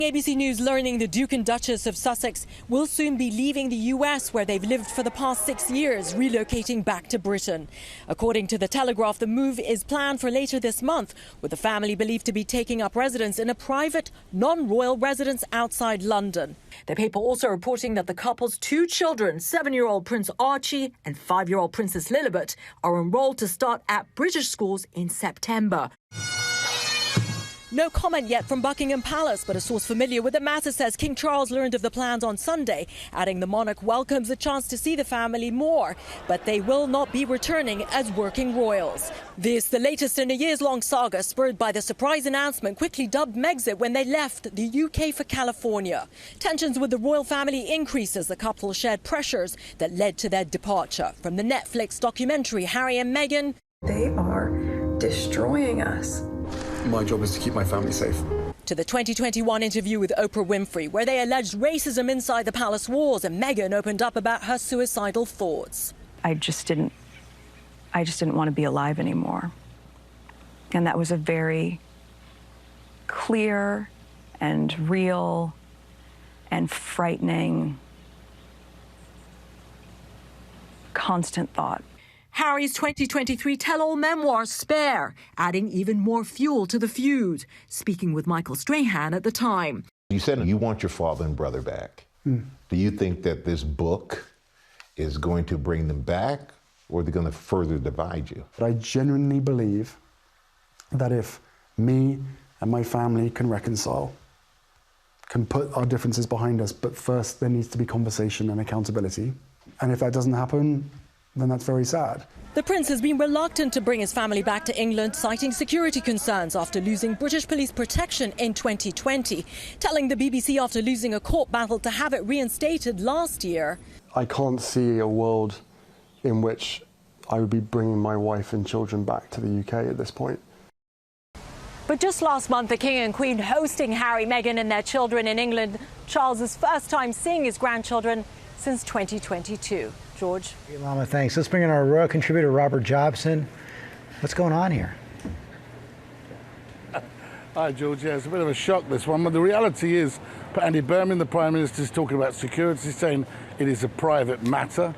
ABC News learning the Duke and Duchess of Sussex will soon be leaving the US, where they've lived for the past 6 years, relocating back to Britain. According to The Telegraph, the move is planned for later this month, with the family believed to be taking up residence in a private, non-royal residence outside London. The paper also reporting that the couple's 2 children, 7-year-old Prince Archie and 5-year-old Princess Lilibet, are enrolled to start at British schools in September. No comment yet from Buckingham Palace, but a source familiar with the matter says King Charles learned of the plans on Sunday, adding the monarch welcomes the chance to see the family more, but they will not be returning as working royals. This, the latest in a years-long saga spurred by the surprise announcement quickly dubbed Megxit when they left the UK for California. Tensions with the royal family increased as the couple shared pressures that led to their departure. From the Netflix documentary Harry and Meghan, they are destroying us. My job is to keep my family safe. To the 2021 interview with Oprah Winfrey, where they alleged racism inside the palace walls, and Meghan opened up about her suicidal thoughts. I just didn't want to be alive anymore. And that was a very clear and real and frightening, constant thought. Harry's 2023 tell-all memoir, Spare, adding even more fuel to the feud. Speaking with Michael Strahan at the time. You said you want your father and brother back. Do you think that this book is going to bring them back, or are they going to further divide you? But I genuinely believe that if me and my family can reconcile, can put our differences behind us, but first there needs to be conversation and accountability. And if that doesn't happen, then that's very sad. The prince has been reluctant to bring his family back to England, citing security concerns after losing British police protection in 2020, telling the BBC after losing a court battle to have it reinstated last year. I can't see a world in which I would be bringing my wife and children back to the UK at this point. But just last month, the King and Queen hosting Harry, Meghan and their children in England, Charles's first time seeing his grandchildren since 2022. George. Hey, Lama, thanks. Let's bring in our royal contributor, Robert Jobson. What's going on here? Hi, George. Yeah, it's a bit of a shock, this one. But the reality is, Andy Burnham, the Prime Minister, is talking about security, saying it is a private matter.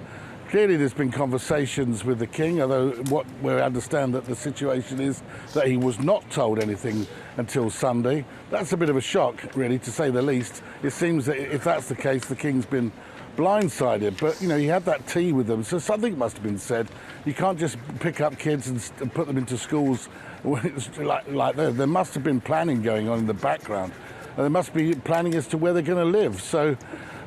Clearly, there's been conversations with the King, although what we understand that the situation is that he was not told anything until Sunday. That's a bit of a shock, really, to say the least. It seems that if that's the case, the King's been blindsided, but you know, he had that tea with them, so something must have been said. You can't just pick up kids and put them into schools when it's like that. There must have been planning going on in the background, and there must be planning as to where they're going to live. So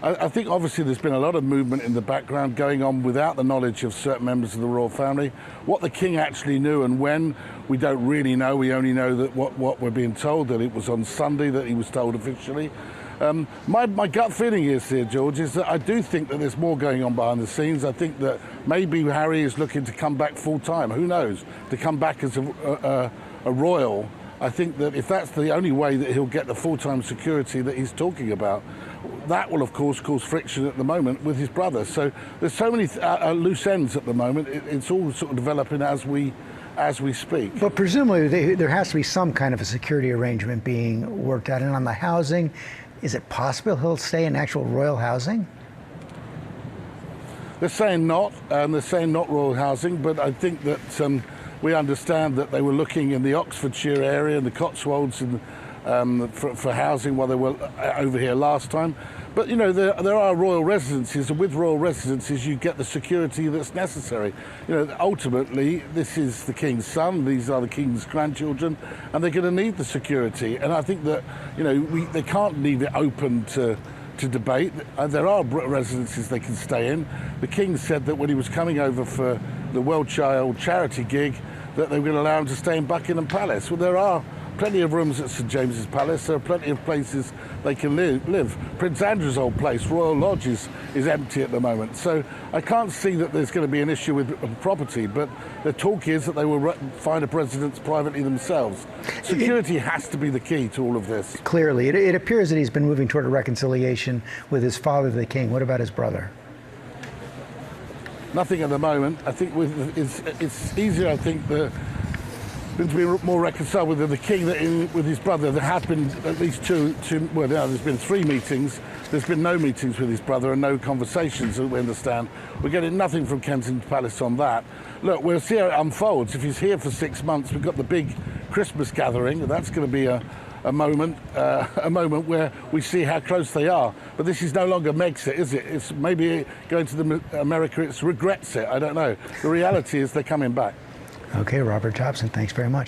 I think obviously there's been a lot of movement in the background going on without the knowledge of certain members of the royal family. What the King actually knew and when, we don't really know. We only know that what we're being told, that it was on Sunday that he was told officially. My gut feeling is here, George, is that I do think that there's more going on behind the scenes. I think that maybe Harry is looking to come back full-time, who knows, to come back as a royal. I think that if that's the only way that he'll get the full-time security that he's talking about, that will, of course, cause friction at the moment with his brother. So there's so many loose ends at the moment. It's all sort of developing as we speak. But presumably there has to be some kind of a security arrangement being worked out. And on the housing, is it possible he'll stay in actual royal housing? They're saying not royal housing, but I think that we understand that they were looking in the Oxfordshire area and the Cotswolds for housing while they were over here last time. But you know, there are royal residences, and with royal residences you get the security that's necessary. You know, ultimately this is the King's son, these are the King's grandchildren, and they're going to need the security. And I think that, you know, they can't leave it open to debate. There are residences they can stay in. The King said that when he was coming over for the World Child charity gig, that they were going to allow him to stay in Buckingham Palace. Well, there are plenty of rooms at St James's Palace. There are plenty of places they can live. Prince Andrew's old place, Royal Lodge, is empty at the moment. So I can't see that there's going to be an issue with property, but the talk is that they will find a residence privately themselves. Security has to be the key to all of this. Clearly. It appears that he's been moving toward a reconciliation with his father, the King. What about his brother? Nothing at the moment. I think it's easier, I think, been to be more reconciled with the king than with his brother. There has been at least two well, now there's been 3 meetings. There's been no meetings with his brother and no conversations, as we understand. We're getting nothing from Kensington Palace on that. Look, we'll see how it unfolds. If he's here for 6 months, we've got the big Christmas gathering. That's going to be a moment where we see how close they are. But this is no longer Megxit, is it? It's maybe going to America, it's regrets it. I don't know. The reality is they're coming back. Okay, Robert Thompson, thanks very much.